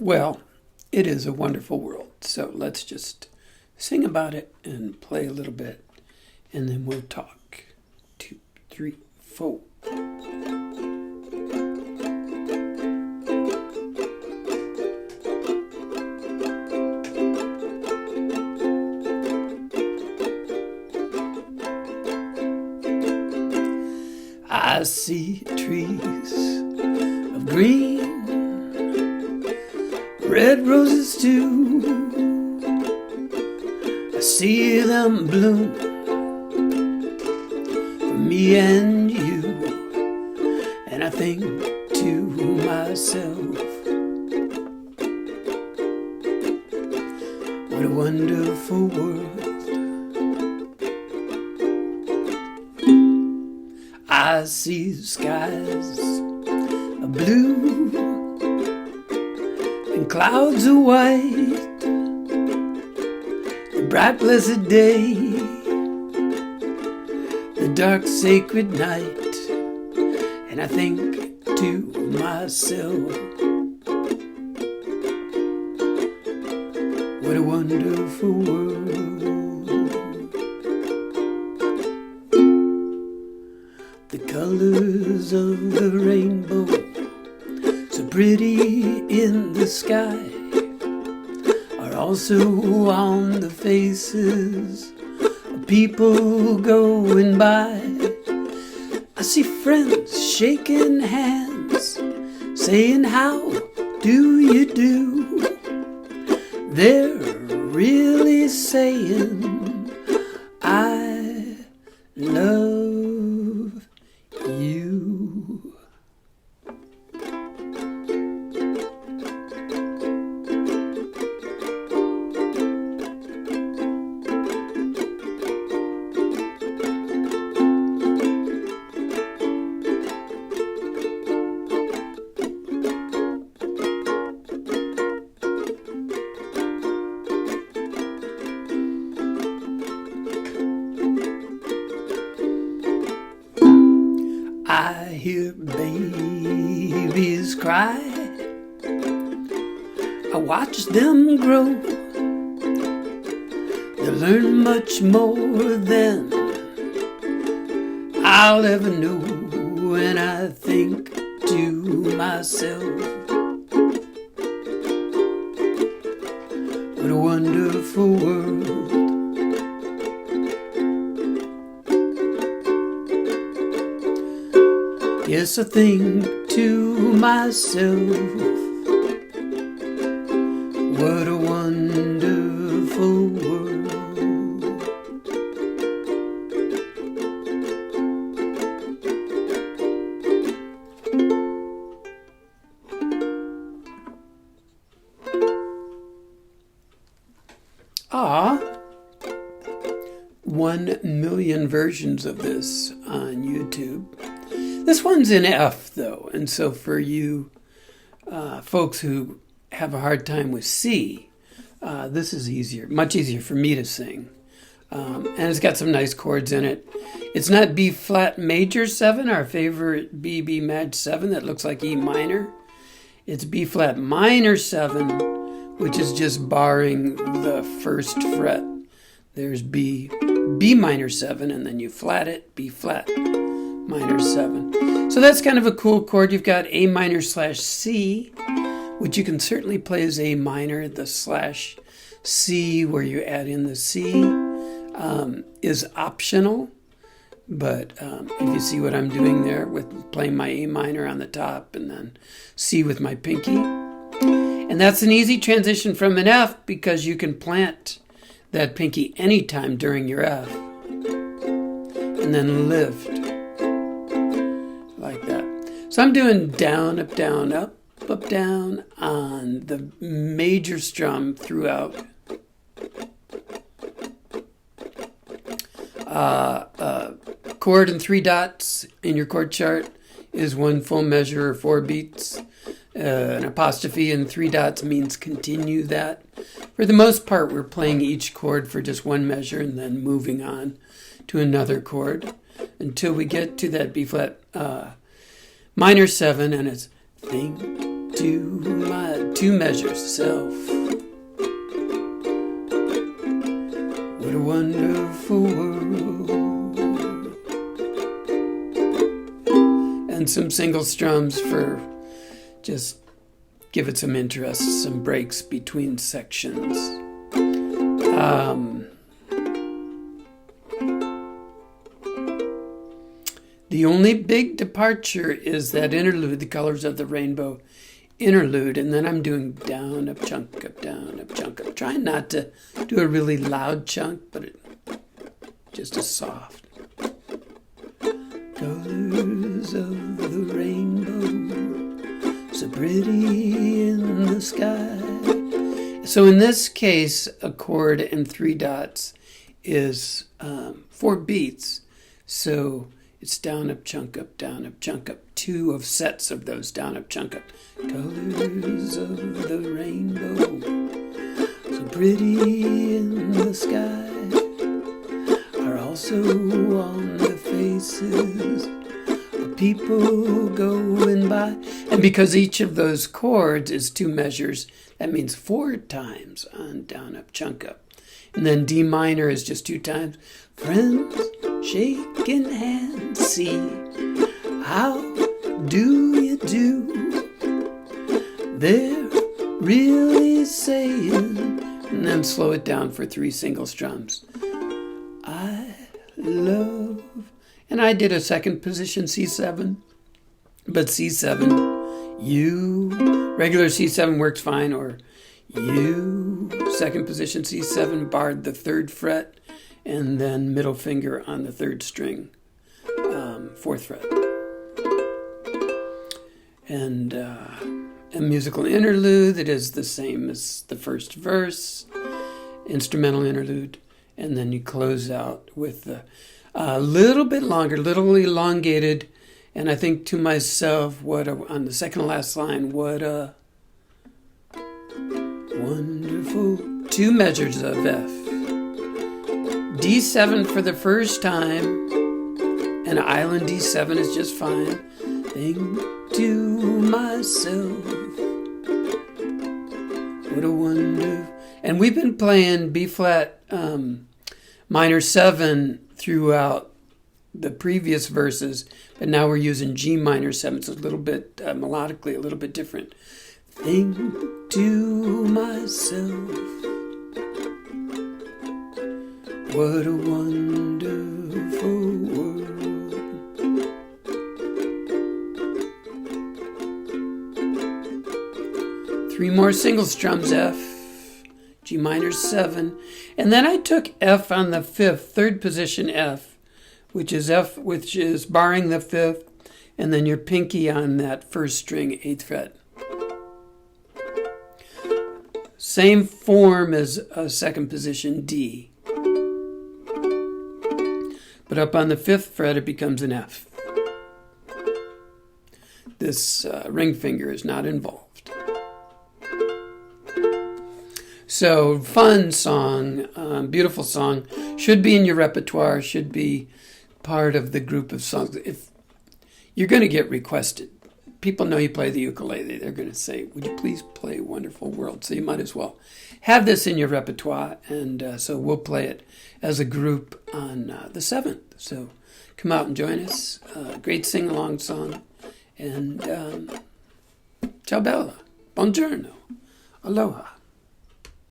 Well, it is a wonderful world. So let's just sing about it and play a little bit, and then we'll talk. 2, 3, 4. I see trees of green, red roses too. I see them bloom for me and you, and I think to myself, what a wonderful world. I see skies of blue and clouds of white, the bright blessed day, the dark sacred night, and I think to myself, what a wonderful world. The colors of the rainbow, so pretty in the sky, are also on the faces of people going by. I see friends shaking hands, saying, "How do you do?" They're really saying, "I love you." I hear babies cry, I watch them grow. They learn much more than I'll ever know, and I think to myself, what a wonderful world. Yes, I think to myself, what a wonderful world. Ah, 1,000,000 versions of this on YouTube. This one's in F, though, and so for you folks who have a hard time with C, this is easier, much easier for me to sing. And it's got some nice chords in it. It's not B flat major 7, our favorite B maj 7 that looks like E minor. It's B flat minor 7, which is just barring the first fret. There's B minor 7, and then you flat it, B flat minor 7. So that's kind of a cool chord. You've got A minor slash C, which you can certainly play as A minor. The slash C, where you add in the C, is optional. But if you see what I'm doing there with playing my A minor on the top and then C with my pinky. And that's an easy transition from an F because you can plant that pinky anytime during your F. And then lift. Like that. So I'm doing down, up, down, up, down on the major strum throughout. Chord and 3 dots in your chord chart is 1 full measure or 4 beats. An apostrophe and 3 dots means continue that. For the most part, we're playing each chord for just 1 measure and then moving on to another chord until we get to that B flat minor 7, and it's think to my two measures self. What a wonderful world. And some single strums for just give it some interest, some breaks between sections. The only big departure is that interlude, the Colors of the Rainbow interlude, and then I'm doing down, up, chunk, up, down, up, chunk, up. Trying not to do a really loud chunk, but just a soft. Colors of the rainbow, so pretty in the sky. So in this case, a chord and 3 dots is 4 beats. So it's down, up, chunk, up, down, up, chunk, up. 2 of sets of those down, up, chunk, up. Colors of the rainbow, so pretty in the sky, are also on the faces of people going by. And because each of those chords is 2 measures, that means 4 times on down, up, chunk, up. And then D minor is just 2 times. Friends shaking hands, see how do you do? They're really saying, and then slow it down for 3 single strums. I love, and I did a second position C7, but C7, U, regular C7 works fine, or U, second position C7, barred the 3rd fret, and then middle finger on the 3rd string, 4th fret. And a musical interlude that is the same as the first verse, instrumental interlude, and then you close out with a little bit longer, little elongated, and I think to myself, on the second to last line, what a wonderful 2 measures of F. D7 for the first time, and Island D7 is just fine. Think to myself, what a wonder. And we've been playing B flat minor 7 throughout the previous verses, but now we're using G minor 7, so it's a little bit melodically a little bit different. Think to myself, what a wonderful world. Three more single strums, F, G minor 7. And then I took F on the 5th, 3rd position F, which is barring the 5th, and then your pinky on that 1st string, 8th fret. Same form as a 2nd position D. But up on the 5th fret, it becomes an F. This ring finger is not involved. So, fun song, beautiful song, should be in your repertoire, should be part of the group of songs. If you're going to get requested, people know you play the ukulele, they're going to say, would you please play Wonderful World? So you might as well have this in your repertoire, and so we'll play it as a group on the 7th. So come out and join us. Great sing-along song. And ciao bella, buongiorno, aloha.